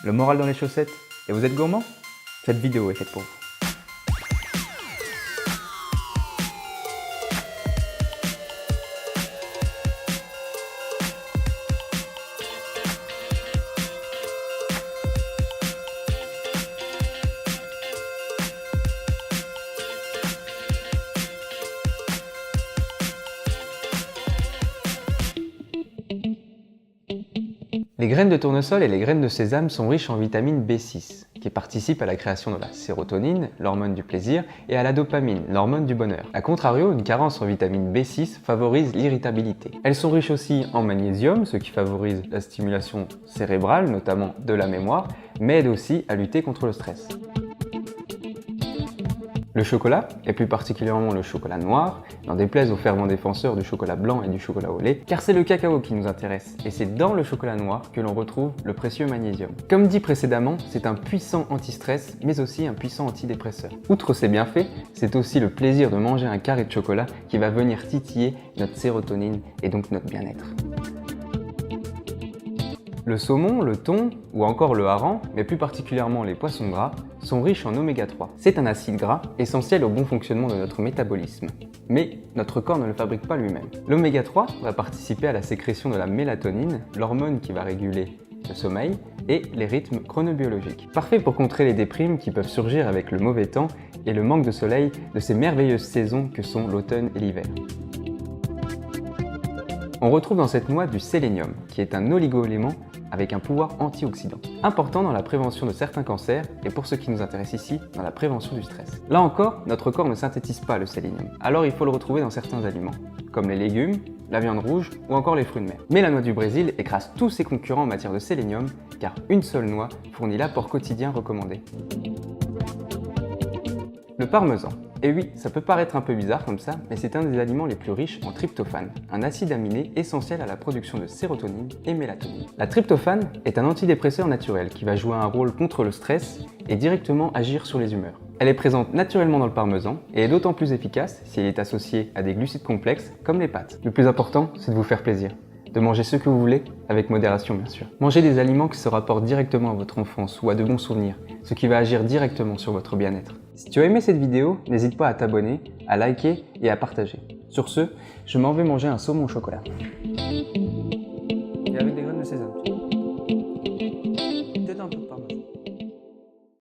Le moral dans les chaussettes? Et vous êtes gourmand? Cette vidéo est faite pour vous. Les graines de tournesol et les graines de sésame sont riches en vitamine B6, qui participe à la création de la sérotonine, l'hormone du plaisir, et à la dopamine, l'hormone du bonheur. A contrario, une carence en vitamine B6 favorise l'irritabilité. Elles sont riches aussi en magnésium, ce qui favorise la stimulation cérébrale, notamment de la mémoire, mais aide aussi à lutter contre le stress. Le chocolat, et plus particulièrement le chocolat noir, n'en déplaise aux fervents défenseurs du chocolat blanc et du chocolat au lait, car c'est le cacao qui nous intéresse, et c'est dans le chocolat noir que l'on retrouve le précieux magnésium. Comme dit précédemment, c'est un puissant anti-stress, mais aussi un puissant antidépresseur. Outre ses bienfaits, c'est aussi le plaisir de manger un carré de chocolat qui va venir titiller notre sérotonine et donc notre bien-être. Le saumon, le thon ou encore le hareng, mais plus particulièrement les poissons gras, sont riches en oméga 3. C'est un acide gras essentiel au bon fonctionnement de notre métabolisme. Mais notre corps ne le fabrique pas lui-même. L'oméga 3 va participer à la sécrétion de la mélatonine, l'hormone qui va réguler le sommeil et les rythmes chronobiologiques. Parfait pour contrer les déprimes qui peuvent surgir avec le mauvais temps et le manque de soleil de ces merveilleuses saisons que sont l'automne et l'hiver. On retrouve dans cette noix du sélénium, qui est un oligo-élément avec un pouvoir antioxydant, important dans la prévention de certains cancers et pour ce qui nous intéresse ici, dans la prévention du stress. Là encore, notre corps ne synthétise pas le sélénium, alors il faut le retrouver dans certains aliments, comme les légumes, la viande rouge ou encore les fruits de mer. Mais la noix du Brésil écrase tous ses concurrents en matière de sélénium, car une seule noix fournit l'apport quotidien recommandé. Le parmesan. Et oui, ça peut paraître un peu bizarre comme ça, mais c'est un des aliments les plus riches en tryptophane, un acide aminé essentiel à la production de sérotonine et mélatonine. La tryptophane est un antidépresseur naturel qui va jouer un rôle contre le stress et directement agir sur les humeurs. Elle est présente naturellement dans le parmesan et est d'autant plus efficace si elle est associée à des glucides complexes comme les pâtes. Le plus important, c'est de vous faire plaisir. De manger ce que vous voulez, avec modération bien sûr. Mangez des aliments qui se rapportent directement à votre enfance ou à de bons souvenirs, ce qui va agir directement sur votre bien-être. Si tu as aimé cette vidéo, n'hésite pas à t'abonner, à liker et à partager. Sur ce, je m'en vais manger un saumon au chocolat.